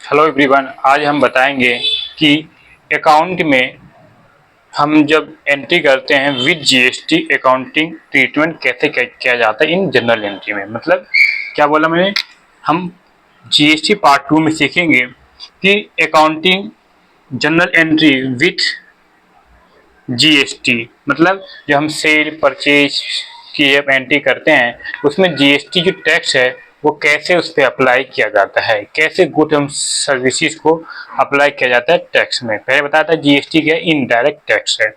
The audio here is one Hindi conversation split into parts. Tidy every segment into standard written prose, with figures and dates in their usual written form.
हेलो एवरीवन, आज हम बताएंगे कि अकाउंट में हम जब एंट्री करते हैं विद जीएसटी अकाउंटिंग ट्रीटमेंट कैसे किया जाता है इन जनरल एंट्री में। मतलब क्या बोला मैंने, हम जीएसटी पार्ट 2 में सीखेंगे कि accounting journal entry with GST. मतलब जब हम सेल परचेज की जब एंट्री करते हैं उसमें जीएसटी जो टैक्स है वो कैसे उस पर अप्लाई किया जाता है, कैसे गुड एंड सर्विसेज को अप्लाई किया जाता है टैक्स में। पहले बताया था जीएसटी क्या इनडायरेक्ट टैक्स है,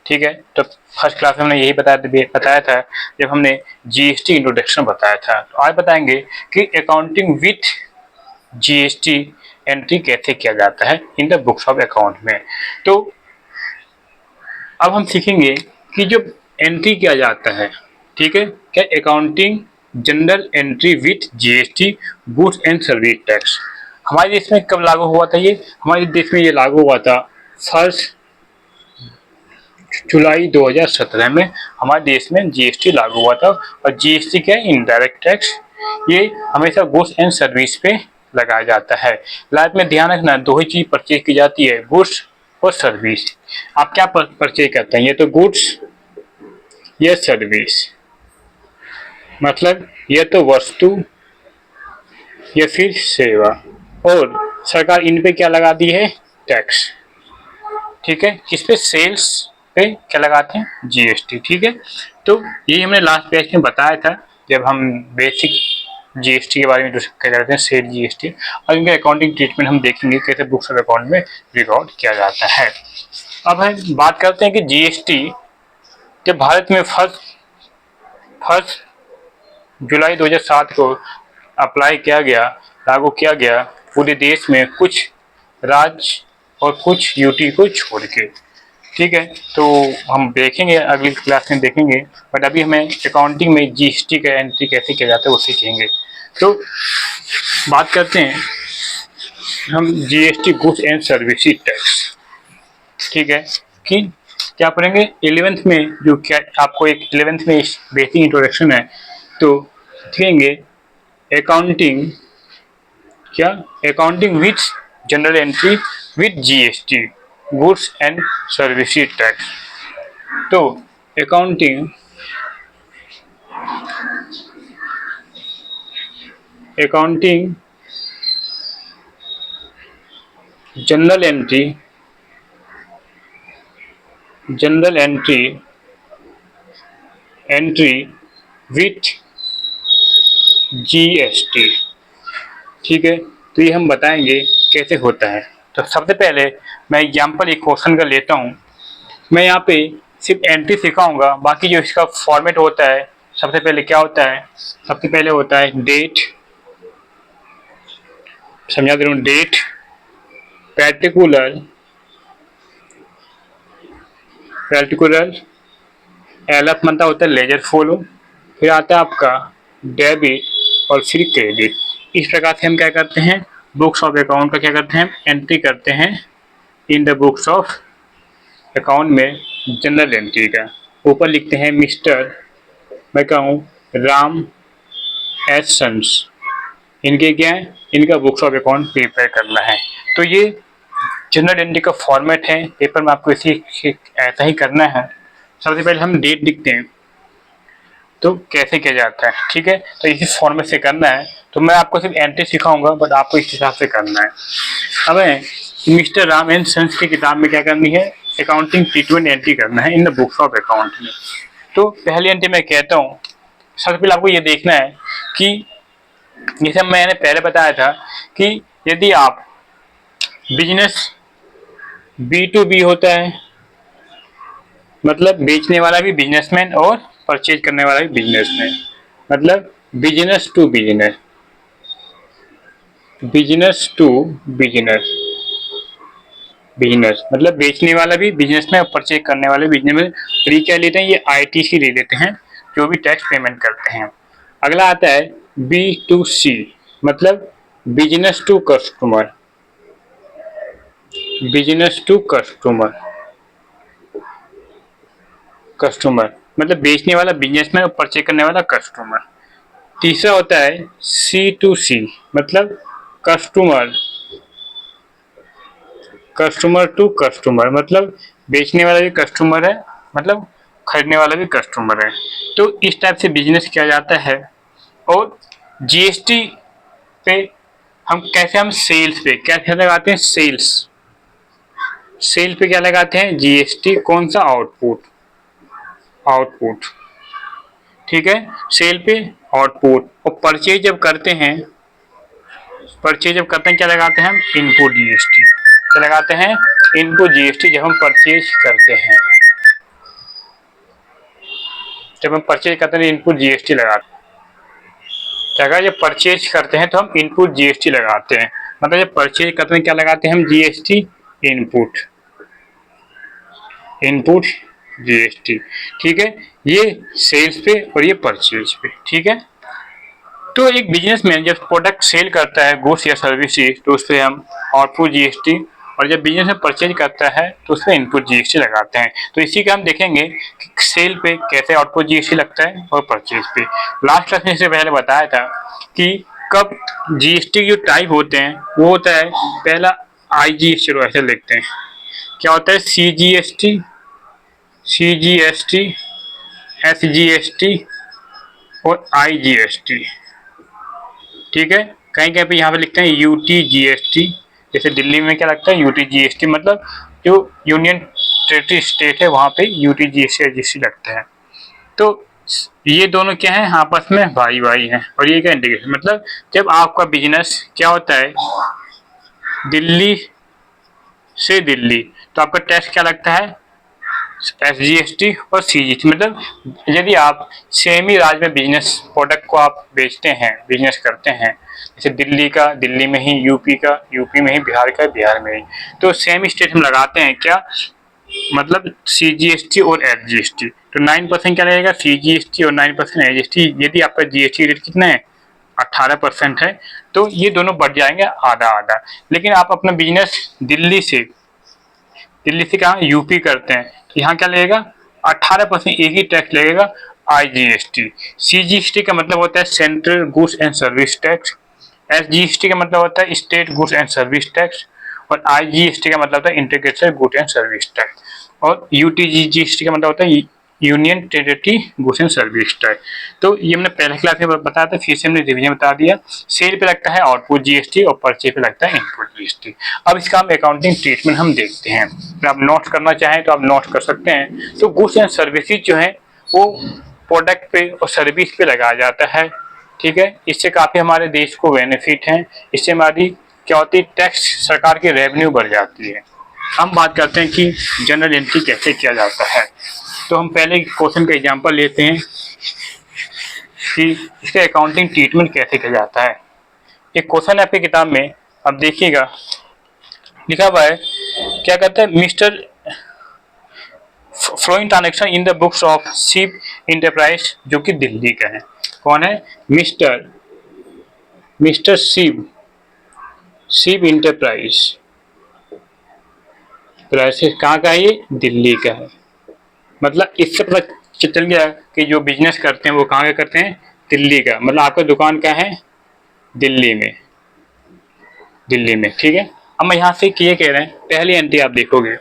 ठीक है। तो फर्स्ट क्लास में हमने यही बताया था जब हमने जीएसटी इंट्रोडक्शन बताया था। तो आज बताएंगे कि अकाउंटिंग विथ जीएसटी एंट्री कैसे किया जाता है इन द बुक्स ऑफ अकाउंट में। तो अब हम सीखेंगे कि जो एंट्री किया जाता है, ठीक है, क्या accounting journal entry with GST goods and service tax हमारे देश में कब लागू हुआ था। ये हमारे देश में ये लागू हुआ था 1 जुलाई 2017 में हमारे देश में जीएसटी लागू हुआ था। और जीएसटी क्या है, इनडायरेक्ट टैक्स। ये हमेशा गुड्स एंड सर्विस पे लगाया जाता है। लाइफ में ध्यान रखना, दो ही चीज परचेज की जाती है, गुड्स और सर्विस। आप क्या परचेज करते हैं, ये तो गुड्स, ये सर्विस। मतलब ये तो वस्तु या फिर सेवा, और सरकार इन पे क्या लगा दी है, टैक्स, ठीक है। किस पे, सेल्स पे क्या लगाते हैं, जीएसटी, ठीक है। तो ये हमने लास्ट पेज में बताया था जब हम बेसिक जीएसटी के बारे में जो क्या करते हैं, सेल जीएसटी, और इनके अकाउंटिंग ट्रीटमेंट हम देखेंगे कैसे बुक्स ऑफ अकाउंट में रिकॉर्ड किया जाता है। अब हम बात करते हैं कि जीएसटी जब भारत में फर्स्ट जुलाई 2007 को अप्लाई किया गया, लागू किया गया पूरे देश में, कुछ राज्य और कुछ यूटी को छोड़ के, ठीक है। तो हम देखेंगे अगली क्लास में देखेंगे, बट अभी हमें अकाउंटिंग में जीएसटी का एंट्री कैसे किया जाता है वो सीखेंगे। तो बात करते हैं हम GST goods and services tax, ठीक है, कि क्या पढ़ेंगे 11th में, जो क्या आपको एक 11th में बेसिक इंट्रोडक्शन है। तो देखेंगे अकाउंटिंग क्या, accounting with journal entry with GST goods and services tax. तो accounting journal entry with GST, ठीक है। तो ये हम बताएंगे कैसे होता है। तो सबसे पहले मैं एग्जाम्पल एक क्वेश्चन का लेता हूँ। मैं यहाँ पे सिर्फ एंट्री सिखाऊंगा, बाकी जो इसका फॉर्मेट होता है, सबसे पहले क्या होता है, सबसे पहले होता है डेट, समझा दे रहा हूँ, डेट, पर्टिकुलर एलएफ बनता होता है लेजर फॉलो, फिर आता है आपका डेबिट और फिर क्रेडिट। इस प्रकार से हम क्या करते हैं, बुक्स ऑफ अकाउंट का क्या करते हैं, एंट्री करते हैं इन द बुक्स ऑफ अकाउंट में जनरल एंट्री का। ऊपर लिखते हैं मिस्टर, मैं कहूँ राम एस सन्स, इनके क्या है, इनका बुक्स ऑफ अकाउंट प्रिपेयर करना है। तो ये जनरल एंट्री का फॉर्मेट है, पेपर में आपको इसी ऐसा ही करना है। सबसे पहले हम डेट लिखते हैं, तो कैसे किया जाता है, ठीक है। तो इसी फॉर्मेट से करना है। तो मैं आपको सिर्फ एंट्री सिखाऊंगा, बट आपको इस हिसाब से करना है। अब मिस्टर राम एंड सन्स की किताब में क्या करनी है, अकाउंटिंग ट्रीटमेंट एंट्री करना है इन द बुक्स ऑफ अकाउंट में। तो पहली एंट्री मैं कहता हूँ, सबसे पहले आपको ये देखना है कि जैसे मैंने पहले बताया था कि यदि आप बिजनेस B2B होता है, मतलब बेचने वाला भी बिजनेसमैन और परचेज करने वाला भी बिजनेसमैन, मतलब business to business, business to business मतलब बेचने वाला भी बिजनेसमैन और परचेज करने वाले बिजनेसमैन। तो ये क्या लेते हैं, ये आईटीसी ले लेते हैं, जो भी टैक्स पेमेंट करते हैं। अगला आता है B2C, मतलब business to customer, business to customer मतलब बेचने वाला बिजनेसमैन और परचेज करने वाला कस्टमर। तीसरा होता है C2C, मतलब कस्टमर कस्टमर टू कस्टमर, मतलब बेचने वाला भी कस्टमर है, मतलब खरीदने वाला भी कस्टमर है। तो इस टाइप से बिजनेस किया जाता है। और जीएसटी पे हम सेल्स पे कैसे लगाते हैं, सेल पे क्या लगाते हैं, जीएसटी। कौन सा, आउटपुट, आउटपुट, ठीक है, सेल पे आउटपुट। और परचेज जब करते हैं, क्या लगाते हैं हम, इनपुट जीएसटी। क्या लगाते हैं, इनपुट जीएसटी, जब हम परचेज करते हैं, इनपुट जीएसटी लगाते हैं। क्या, जब परचेज करते हैं तो हम इनपुट जीएसटी लगाते हैं। मतलब जब परचेज करते हैं क्या लगाते हैं हम, जीएसटी, इनपुट, इनपुट जीएसटी, ठीक है। ये सेल्स पे और ये परचेज पे, ठीक है। तो एक बिजनेसमैन जब प्रोडक्ट सेल करता है, गुड्स या सर्विसेज, तो उस पर हम आउटपुट जीएसटी, और जब बिजनेस में परचेज करता है तो उस पर इनपुट जीएसटी लगाते हैं। तो इसी का हम देखेंगे कि सेल पे कैसे आउटपुट जीएसटी लगता है और परचेज पे। लास्ट क्लास में इससे पहले बताया था कि कब जीएसटी के जो टाइप होते हैं वो होता है, पहला आईजीएसटी, चलो ऐसे लिखते हैं, क्या होता है, सीजीएसटी, सीजीएसटी, एसजीएसटी और आईजीएसटी, ठीक है। कहीं कहीं पे यहाँ पे लिखते हैं यूटीजीएसटी, जैसे दिल्ली में क्या लगता है, यूटीजीएसटी, मतलब जो यूनियन टेरिटरी स्टेट है वहाँ पे यूटीजीएसटी लगता है। तो ये दोनों क्या है, आपस में भाई भाई हैं। और ये क्या, इंटीग्रेशन, मतलब जब आपका बिजनेस क्या होता है, दिल्ली से दिल्ली, तो आपका टैक्स क्या लगता है, एसजीएसटी और सीजीएसटी। मतलब यदि आप सेम ही राज्य में बिजनेस प्रोडक्ट को आप बेचते हैं, बिजनेस करते हैं, जैसे दिल्ली का दिल्ली में ही, यूपी का यूपी में ही, बिहार का बिहार में ही, तो सेम स्टेट में लगाते हैं क्या, मतलब सीजीएसटी और एसजीएसटी। तो 9% क्या रहेगा, सीजीएसटी और 9% एसजीएसटी। यदि आपका जीएसटी रेट कितना है, 18% है, तो ये दोनों बढ़ जाएंगे आधा आधा। लेकिन आप अपना बिजनेस दिल्ली से कहाँ, यूपी करते हैं, तो यहाँ क्या लगेगा, 18% एक ही टैक्स लगेगा, आईजीएसटी। सीजीएसटी का मतलब होता है central goods and service tax, SGST का मतलब होता है state goods and service tax, और आईजीएसटी का मतलब होता है integrated goods and service tax, और यूटीजीएसटी का मतलब होता है union territory goods and service tax. तो ये हमने पहले क्लास में बताया था, फिर से हमने रिवीजन बता दिया। सेल पे लगता है आउटपुट जीएसटी और परचेज पे लगता है इनपुट जीएसटी। अब इसका हम अकाउंटिंग ट्रीटमेंट हम देखते हैं। अगर आप नोट करना चाहें तो आप नोट कर सकते हैं। तो गुड्स एंड सर्विसेज जो है वो प्रोडक्ट पे और सर्विस पे लगाया जाता है, ठीक है। इससे काफ़ी हमारे देश को बेनिफिट है। इससे हमारी क्या होती है, टैक्स, सरकार की रेवेन्यू बढ़ जाती है। हम बात करते हैं कि जनरल एंट्री कैसे किया जाता है। तो हम पहले क्वेश्चन का एग्जांपल लेते हैं कि इसका अकाउंटिंग ट्रीटमेंट कैसे किया जाता है। एक क्वेश्चन है आपकी किताब में, अब देखिएगा, लिखा हुआ है, क्या कहते हैं, mister flowing transaction in the books of ship enterprise, जो कि दिल्ली का है। कौन है, मिस्टर शिप इंटरप्राइज, कहाँ का है, ये दिल्ली का है। मतलब इससे पता चल गया कि जो बिजनेस करते हैं वो कहाँ का करते हैं, दिल्ली का। मतलब आपका दुकान क्या है, दिल्ली में, ठीक है। अब मैं यहाँ से ये कह रहे हैं, पहली एंट्री आप देखोगे,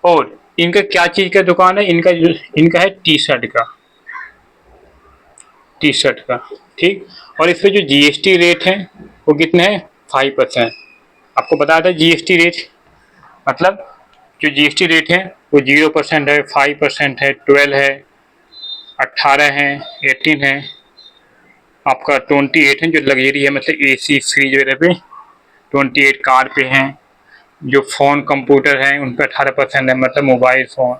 और इनका क्या चीज का दुकान है, इनका है टी शर्ट का, ठीक। और इस पर जो जीएसटी रेट है वो कितना है, 5%। आपको बताया था जीएसटी रेट, मतलब जो जीएसटी रेट है वो 0% है, 5% है, 12 है, 18 है, 18 है, आपका 28 है जो लग्जरी है, मतलब एसी फ्रिज वगैरह पे 28 कार पे हैं। जो फ़ोन कंप्यूटर हैं उन पर 18% है, मतलब मोबाइल फ़ोन।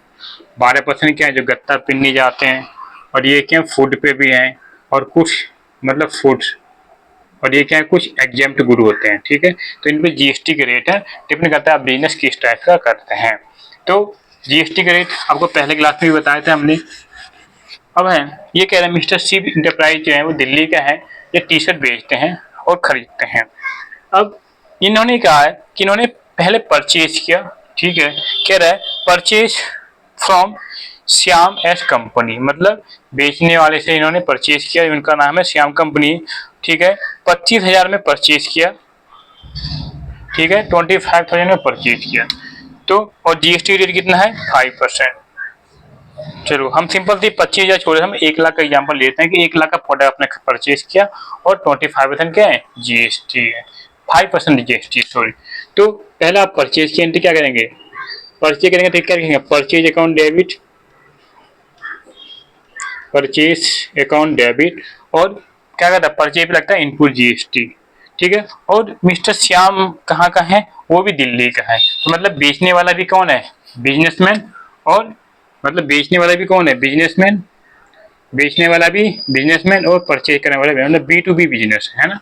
12% क्या है, जो गत्ता पिन्नी जाते हैं। और ये क्या, फूड पे भी हैं, और कुछ मतलब फूड्स, और ये क्या है, कुछ एग्जेम्प्ट गुड होते हैं, ठीक है। तो इन पे जीएसटी के रेट है, डिपेंड करता है आप बिजनेस किस टाइप का करते हैं। तो जीएसटी का रेट आपको पहले क्लास में भी बताया था हमने। अब है, ये कह रहे हैं मिस्टर शिप इंटरप्राइज जो है वो दिल्ली का है, ये टी शर्ट बेचते हैं और खरीदते हैं। अब इन्होंने कहा है कि इन्होंने पहले परचेज किया, ठीक है। कह रहा है purchase from Shyam S company, मतलब बेचने वाले से इन्होंने परचेज किया, उनका नाम है श्याम कंपनी, ठीक है। 25,000 में परचेज किया, ठीक है, 25,000 में परचेज किया। तो और जीएसटी रेट कितना है 5%। चलो हम सिंपल थी 25,000 छोड़े, हम 1 लाख का एग्जाम्पल लेते हैं कि 1 लाख का प्रोडक्ट आपने परचेज किया और 25% क्या है जीएसटी है, 5% जीएसटी सॉरी। तो पहले आप परचेज की एंट्री क्या करेंगे, परचेज करेंगे तो क्या लिखेंगे, purchase account debit, purchase account debit, और क्या कहता है परचेज पे लगता है इनपुट जीएसटी, ठीक है। और मिस्टर श्याम कहाँ का है, वो भी दिल्ली का है, तो मतलब बेचने वाला भी कौन है, बिजनेसमैन, और मतलब बेचने वाला भी कौन है, बिजनेसमैन, बेचने वाला भी बिजनेसमैन और परचेज करने वाला भी, मतलब B2B बिजनेस है ना।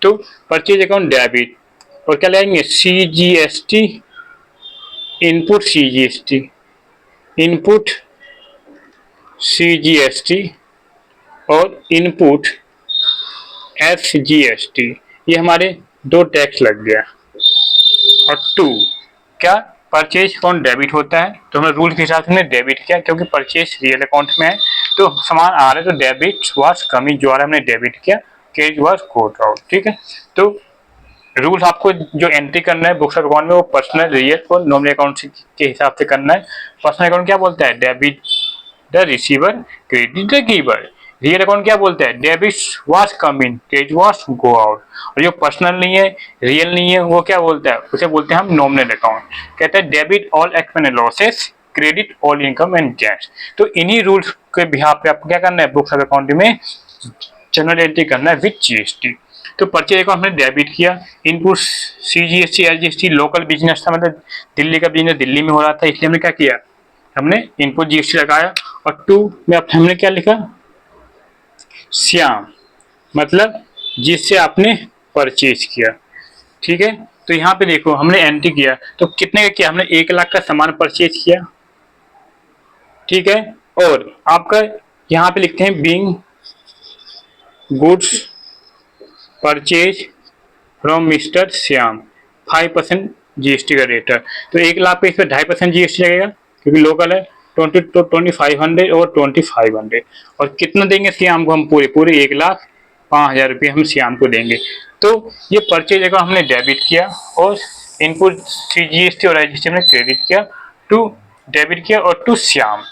तो परचेज अकाउंट डेबिट और क्या लगाएंगे CGST, input CGST, input CGST और इनपुट SGST, ये हमारे 2 टैक्स लग गया। और 2 क्या परचेज अकाउंट डेबिट होता है, तो हमने रूल के हिसाब से हमने डेबिट किया क्योंकि परचेज रियल अकाउंट में है, तो सामान आ रहा है तो डेबिट वाज कमिंग, जो आ रहा है हमने डेबिट किया, क्रेडिट वाज गोट आउट, ठीक है। तो रूल आपको जो एंट्री करना है बुक्स ऑफ अकाउंट में वो पर्सनल, रियल और नॉमिनल अकाउंट के हिसाब से करना है। पर्सनल अकाउंट क्या बोलता है, debit the receiver, credit the giver. Real account क्या बोलता है, debit was come in, credit was go out. और जो पर्सनल नहीं है, रियल नहीं है, वो क्या बोलता है, उसे बोलते हैं हम नॉमिनल अकाउंट। कहता है debit all expense and losses, credit all income and gains. तो इन्हीं रूल्स के बिहाफ पे आपको क्या करना है, बुक्स ऑफ अकाउंट में जनरल एंट्री करना है विद जीएसटी। तो परचेज अकाउंट हमने डेबिट किया, input CGST SGST local business था, मतलब दिल्ली का बिजनेस दिल्ली में हो रहा था, इसलिए हमने क्या किया, हमने इनपुट जीएसटी लगाया। और 2 में हमने क्या लिखा, श्याम, मतलब जिससे आपने परचेज किया, ठीक है। तो यहाँ पे देखो हमने एंट्री किया तो कितने का किया, हमने 1 लाख का सामान परचेज किया, ठीक है। और आपका यहाँ पे लिखते हैं being goods purchase from mister Shyam, 5% GST का रेट है। तो 1 लाख पे इस पर 2.5% जीएसटी लगेगा क्योंकि लोकल है, 2500 और 2500। और कितना देंगे श्याम को, हम पूरे पूरे 1,05,000 रुपये हम श्याम को देंगे। तो ये परचेज अकाउंट हमने डेबिट किया और इनपुट CGST और IGST हमने क्रेडिट किया, टू डेबिट किया और टू श्याम।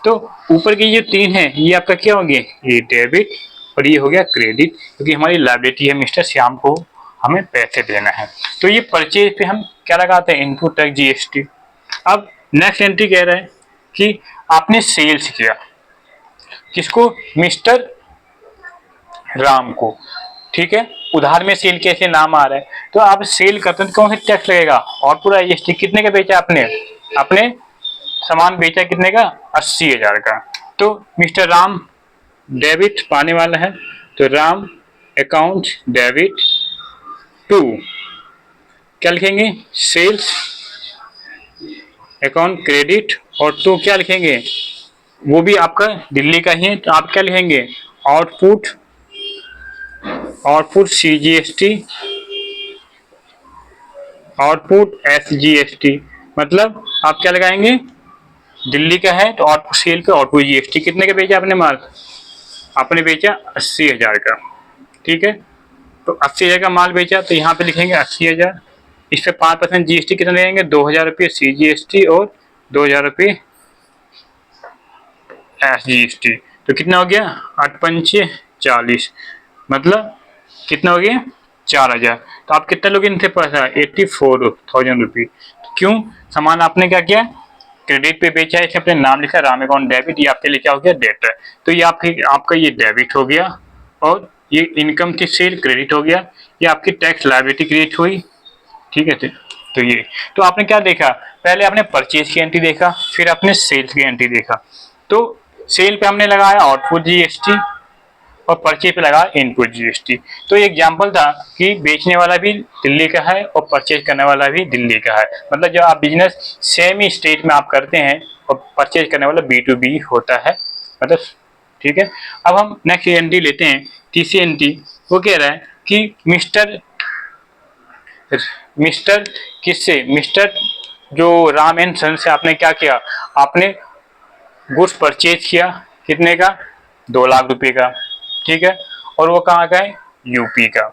तो ऊपर की जो 3 है ये आपका क्या हो गया, ये डेबिट और ये हो गया क्रेडिट, क्योंकि हमारी लायबिलिटी है मिस्टर श्याम को हमें पैसे देना है। तो ये परचेज पे हम क्या लगाते हैं, इनपुट टैक्स GST। अब नेक्स्ट एंट्री कह रहा है कि आपने सेल्स किया, किसको, मिस्टर राम को, ठीक है। उधार में सेल कैसे नाम आ रहा है, तो आप सेल करते हैं तो कौन सा टैक्स लगेगा, और पूरा IGST। कितने का बेचा आपने, आपने सामान बेचा कितने का, 80,000 का। तो मिस्टर राम डेबिट पाने वाला है, तो राम अकाउंट डेबिट टू क्या लिखेंगे, सेल्स अकाउंट क्रेडिट, और टू क्या लिखेंगे, वो भी आपका दिल्ली का ही है, तो आप क्या लिखेंगे, output, output CGST, output SGST। मतलब आप क्या लगाएंगे, दिल्ली का है तो आउटपुट सेल पे आउटपुट GST। कितने का बेचा आपने माल, आपने बेचा 80,000 का, ठीक है। तो 80,000 का माल बेचा तो यहाँ पे लिखेंगे 80,000, इस पे 5% GST कितना लेंगे, 2,000 रुपये CGST और 2,000 रुपये SGST। तो कितना हो गया, 8×5 40, मतलब कितना हो गया 4,000। तो आप कितना लोग इनसे पैसा, 84,000 रुपये। क्यों, सामान आपने क्या किया, क्रेडिट पे बेचा है, अपने नाम लिखा राम अकाउंट डेबिट, ये आपके लिए क्या हो गया, डेटर। तो ये आपका ये डेबिट हो गया, और ये इनकम थी सेल, क्रेडिट हो गया, ये आपकी टैक्स लायबिलिटी क्रिएट हुई, ठीक है। तो ये, तो आपने क्या देखा, पहले आपने परचेज की एंट्री देखा, फिर आपने सेल्स की एंट्री देखा। तो सेल पे हमने लगाया आउटपुट GST और परचेज पे लगा इनपुट GST। तो एग्जांपल था कि बेचने वाला भी दिल्ली का है और परचेज करने वाला भी दिल्ली का है, मतलब जब आप बिजनेस सेम ही स्टेट में आप करते हैं और परचेज करने वाला B2B होता है, मतलब, ठीक है। अब हम नेक्स्ट एंट्री लेते हैं, तीसरी एंट्री। वो कह रहा है कि मिस्टर किससे, मिस्टर जो राम एंड सन से आपने क्या किया, आपने गुड्स परचेज किया, कितने का, 2 लाख रुपए का, ठीक है। और वो कहाँ का है, यूपी का,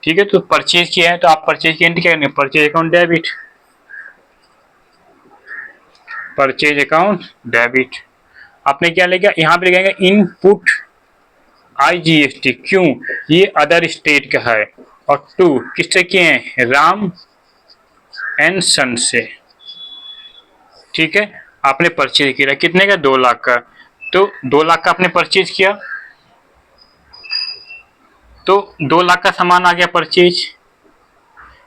ठीक है। तो परचेज किया है तो आप परचेज की एंट्री क्या करेंगे, purchase account debit, purchase account debit. आपने क्या लिखा यहाँ पे लिखेंगे इनपुट IGST, क्यों, ये अदर स्टेट का है, और टू किससे किए हैं, राम एंड सन से। ठीक है, आपने परचेज किया कितने का, 2 लाख का, तो 2 लाख का आपने परचेज किया, तो 2 लाख का सामान आ गया परचेज।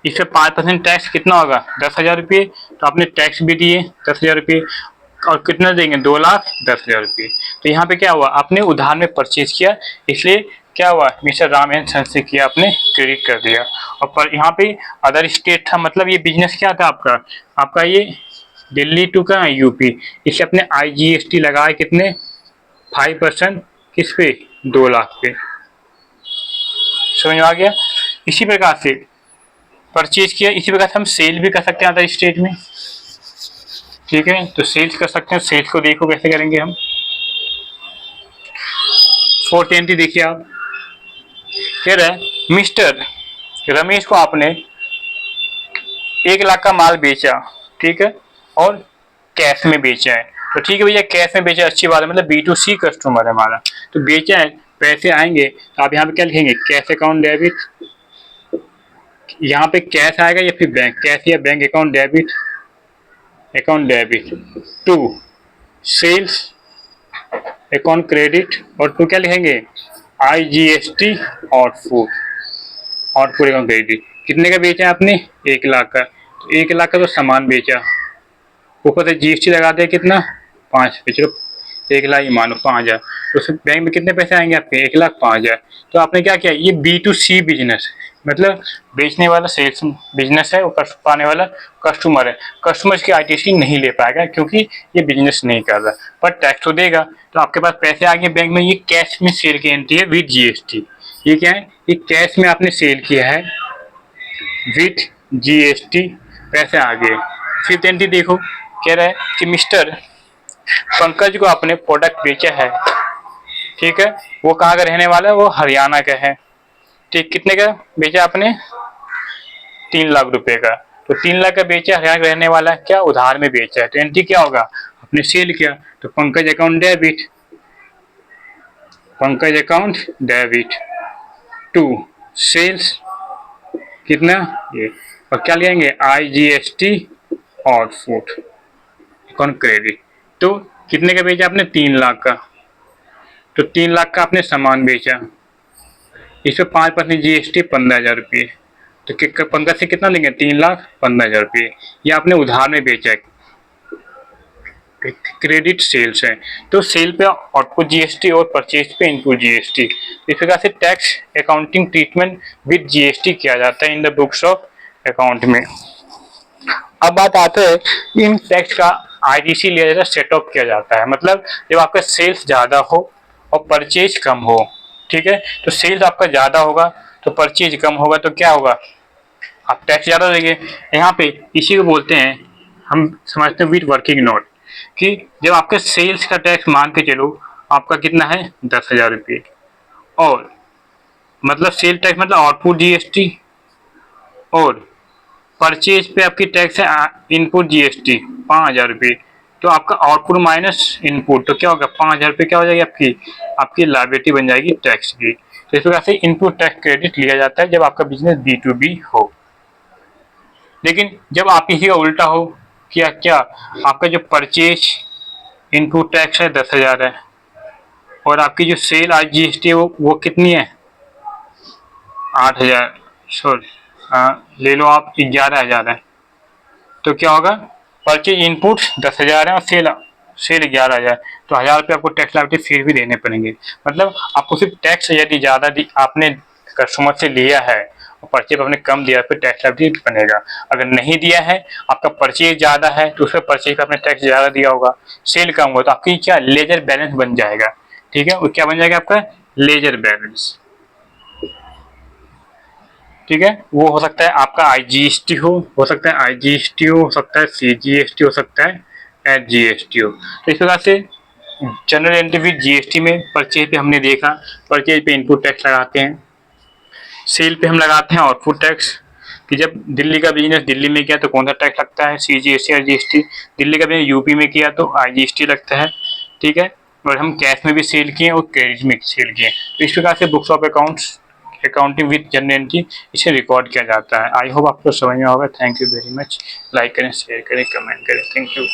इस पे 5% टैक्स कितना होगा, 10,000 रुपये, तो आपने टैक्स भी दिए 10,000 रुपये, और कितना देंगे, 2,10,000 रुपये। तो यहाँ पे क्या हुआ, आपने उधार में परचेज किया, इसलिए क्या हुआ, मिस्टर राम एंड सन से किया, आपने क्रेडिट कर दिया। और पर यहाँ पे अदर स्टेट था, मतलब ये बिजनेस क्या था आपका, आपका ये दिल्ली टू का यूपी, इसे अपने IGST लगाए कितने, 5%, किस पे, 2 लाख पे। समझ में आ गया। इसी प्रकार से परचेज किया, इसी प्रकार से हम सेल भी कर सकते हैं अदर स्टेट में। ठीक है, तो सेल्स कर सकते हैं, सेल्स को देखो कैसे करेंगे हम। 420 देखिए आप, कह रहा है मिस्टर रमेश को आपने 1 लाख का माल बेचा, ठीक है, और कैश में बेचा है, तो ठीक है भैया, कैश में बेचा अच्छी बात है, मतलब B2C कस्टमर है हमारा, तो बेचा है, पैसे आएंगे, तो आप यहाँ पे क्या लिखेंगे, कैश अकाउंट डेबिट, यहाँ पे कैश आएगा या फिर बैंक, कैश या bank account debit, account debit. To sales account credit, और टू क्या लिखेंगे, IGST और फूड, और फूड अकाउंट क्रेडिट। कितने का बेचा आपने, 1 लाख का, तो 1 लाख का तो सामान बेचा, ऊपर से GST लगा दे कितना, 5, चलो 1 लाख ही मानो 5,000, तो उसमें बैंक में कितने पैसे आएंगे आपके, 1,05,000। तो आपने क्या किया, ये B2C बिजनेस है, मतलब बेचने वाला सेल्स बिजनेस है, और पाने वाला कस्टमर है, कस्टमर की ITC नहीं ले पाएगा क्योंकि ये बिजनेस नहीं कर रहा, पर टैक्स तो देगा। तो आपके पास पैसे आ गए बैंक में, ये कैश में सेल की एंट्री है विद GST। ये क्या है, ये कैश में आपने सेल किया है विद GST, पैसे आ गए। फिर एंट्री देखो, कह रहा है कि मिस्टर पंकज को आपने प्रोडक्ट बेचा है, ठीक है, वो कहाँ का रहने वाला है, वो हरियाणा का है, ठीक, कितने का बेचा आपने, 3 लाख रुपए का, तो 3 लाख का बेचा, हरियाणा का रहने वाला है, क्या उधार में बेचा है, तो एंट्री क्या होगा, आपने सेल किया, तो Pankaj account debit, Pankaj account debit. To sales कितना ये, और क्या लेंगे, IGST और फूड अकाउंट क्रेडिट। तो कितने का बेचा आपने, 3 लाख का, तो 3 लाख का आपने सामान बेचा, इस पर 5% GST 15,000 रुपये, तो पंकज से कितना लेंगे, 3,15,000 रुपये, ये आपने उधार में बेचा है, क्रेडिट सेल्स है। तो सेल पे आउटपुट GST और परचेज पे इनपुट GST, इस प्रकार से tax accounting treatment with GST किया जाता है इन द बुक्स ऑफ अकाउंट में। अब बात आता है इन टैक्स का ITC लिया जाता है, सेट ऑफ किया जाता है, मतलब जब आपका सेल्स ज़्यादा हो और परचेज कम हो, ठीक है, तो सेल्स आपका ज़्यादा होगा तो परचेज कम होगा, तो क्या होगा, आप टैक्स ज़्यादा देंगे। यहाँ पे इसी को बोलते हैं, हम समझते हैं विद वर्किंग नोट, कि जब आपके सेल्स का टैक्स मान के चलो आपका कितना है, 10,000 रुपये, और मतलब सेल टैक्स मतलब आउटपुट GST, और परचेज पे आपकी टैक्स है इनपुट GST 5,000 रुपये, तो आपका आउटपुट माइनस इनपुट, तो क्या होगा, 5,000 रुपये क्या हो जाएगी, आपकी आपकी लायबिलिटी बन जाएगी टैक्स की। तो इस प्रकार से इनपुट टैक्स क्रेडिट लिया जाता है जब आपका बिजनेस B2B हो। लेकिन जब आप किसी का उल्टा हो, क्या क्या आपका जो परचेज इनपुट टैक्स है 10,000 है, और आपकी जो सेल IGST है वो कितनी है, 8,000, सॉरी ले लो आप 11,000 है, तो क्या होगा, परचेज इनपुट 10,000 है और सेल 11,000, तो 1,000 रुपये आपको टैक्स लायबिलिटी फिर भी देने पड़ेंगे। मतलब आपको सिर्फ टैक्स यदि ज़्यादा आपने कस्टमर से लिया है और परचेज आपने कम दिया फिर टैक्स लायबिलिटी बनेगा। अगर नहीं दिया है, आपका परचेज ज़्यादा है तो उसमें परचेज का आपने टैक्स ज़्यादा दिया होगा, सेल कम हुआ तो आपकी क्या लेजर बैलेंस बन जाएगा, ठीक है, वो क्या बन जाएगा आपका लेजर बैलेंस, ठीक है। वो हो सकता है आपका IGST हो सकता है IGST हो सकता है CGST हो सकता है HGST हो। तो इस प्रकार से जनरल एंट्री विद GST में परचेज पे हमने देखा, परचेज पे इनपुट टैक्स लगाते हैं, सेल पे हम लगाते हैं आउटपुट टैक्स, कि जब दिल्ली का बिजनेस दिल्ली में किया तो कौन सा टैक्स लगता है, CGST और GST। दिल्ली का बिजनेस यूपी में किया तो IGST लगता है, ठीक है। और हम कैश में भी सेल किए और क्रेडिट में सेल किए, तो इस प्रकार से books of accounts accounting with general entry इसे रिकॉर्ड किया जाता है। आई होप आपको समझ में होगा। Thank you very much. Like करें, शेयर करें, कमेंट करें। Thank you.